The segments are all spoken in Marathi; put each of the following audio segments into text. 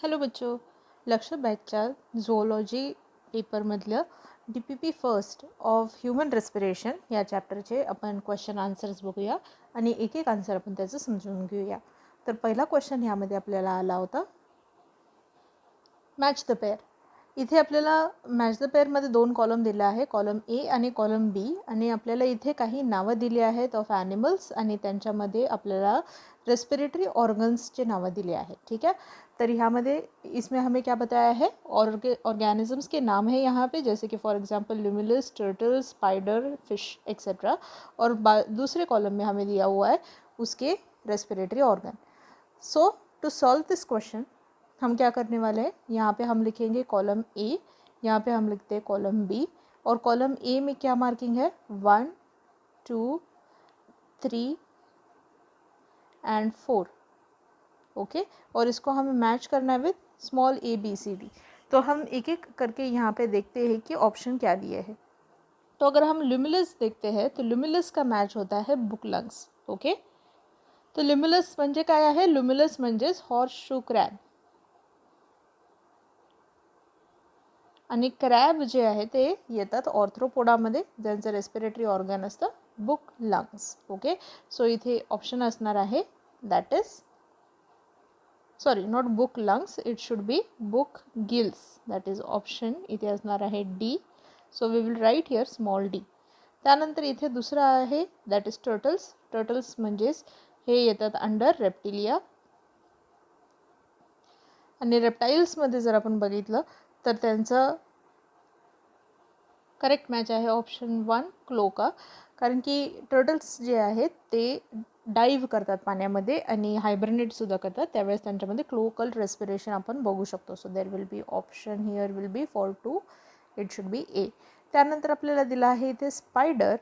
हॅलो बच्चो, लक्ष बॅचच्या झोलॉजी पेपरमधलं DPP first of human respiration या चॅप्टरचे आपण क्वेश्चन आन्सर्स बघूया आणि एक एक आन्सर आपण त्याचं समजून घेऊया. तर पहिला क्वेश्चन ह्यामध्ये आपल्याला आला होता, मॅच द पेअर. इथे आपल्याला मॅच द पेअरमध्ये दोन कॉलम दिले आहे, कॉलम ए आणि कॉलम बी, आणि आपल्याला इथे काही नावं दिली आहेत ऑफ ॲनिमल्स आणि त्यांच्यामध्ये आपल्याला रेस्पिरेटरी ऑर्गन्सचे नावं दिले आहेत. ठीक है, तर ह्यामध्ये इसमें हमें क्या बताया है, ऑर्गेनिजम्स के नाम है यहाँ पे, जैसे कि for example luminous, turtle, spider, fish etcetera. और दूसरे कॉलम में हमें दिया हुआ है उसके respiratory organ. So to solve this question हम क्या करने वाले हैं, यहाँ पे हम लिखेंगे कॉलम ए, यहाँ पे हम लिखते हैं कॉलम बी, और कॉलम ए में क्या मार्किंग है 1 2 3 एंड 4. ओके, और इसको हमें मैच करना है with small A B C D. तो हम एक एक करके यहाँ पे देखते हैं कि ऑप्शन क्या दिए हैं. तो अगर हम ल्यूमिनस देखते हैं तो ल्यूमिनस का मैच होता है बुक लंग्स. ओके, तो ल्यूमिनस म्हणजे काय आहे, ल्यूमिनस म्हणजेच हॉर्स शू क्रॅब, आणि क्रॅब जे आहे ते येतात ऑर्थ्रोपोडामध्ये, ज्यांचं रेस्पिरेटरी ऑर्गन असतं बुक लंग्स. ओके, सो इथे ऑप्शन असणार आहे that is sorry not book lungs, it should be book gills, that is option इथे असणार आहे D. So we will write here small D. त्यानंतर इथे दुसरा आहे दॅट इज टर्टल्स. टर्टल्स म्हणजेच हे येतात अंडर रेप्टिलिया, आणि रेप्टाईल्समध्ये जर आपण बघितलं तर त्यांचं करेक्ट मॅच आहे ऑप्शन 1 क्लोका, कारण की टर्टल्स जे आहेत ते डाईव्ह करतात पाण्यामध्ये आणि हायबरनेटसुद्धा करतात, त्यावेळेस त्यांच्यामध्ये क्लोकल रेस्पिरेशन आपण बघू शकतो. So there will be option here will be for 2, it should be a. त्यानंतर आपल्याला दिलं आहे इथे स्पायडर,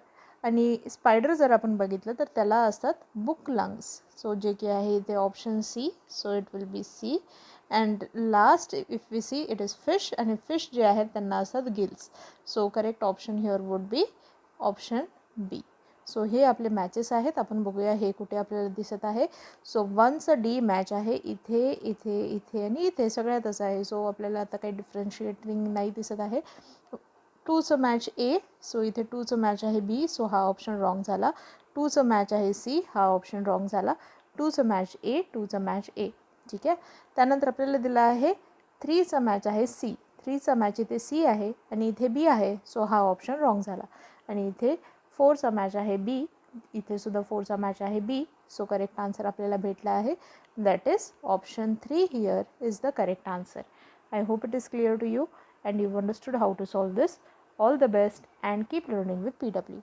आणि स्पायडर जर आपण बघितलं तर त्याला असतात बुक लंग्स. सो जे की आहे इथे option C, so it will be C. And last if we see it is fish, आणि फिश जे आहेत त्यांना असतात gills. So correct option here would be option B. So हे आपले मॅचेस आहेत. आपण बघूया हे कुठे आपल्याला दिसत आहे. सो 1चं डी मॅच आहे इथे, इथे, इथे आणि इथे सगळ्यातच आहे. सो आपल्याला आता काही डिफरन्शिएटिंग नाही दिसत आहे. 2चं मॅच ए, सो इथे 2चं मॅच आहे बी, सो हा ऑप्शन रॉंग झाला. 2चं मॅच आहे सी, हा ऑप्शन रॉंग झाला. 2चं मॅच ए, 2चं मॅच ए. ठीक आहे, त्यानंतर आपल्याला दिला आहे 3चं मॅच आहे सी. 3चा मॅच इथे सी आहे आणि इथे बी आहे, सो हा ऑप्शन रॉंग झाला. आणि इथे 4चा मॅच आहे बी, इथे सुद्धा 4चा मॅच आहे बी. सो करेक्ट आन्सर आपल्याला भेटला आहे, that is option 3 here is the correct answer. I hope it is clear to you and you've understood how to solve this. All the best and keep learning with PW.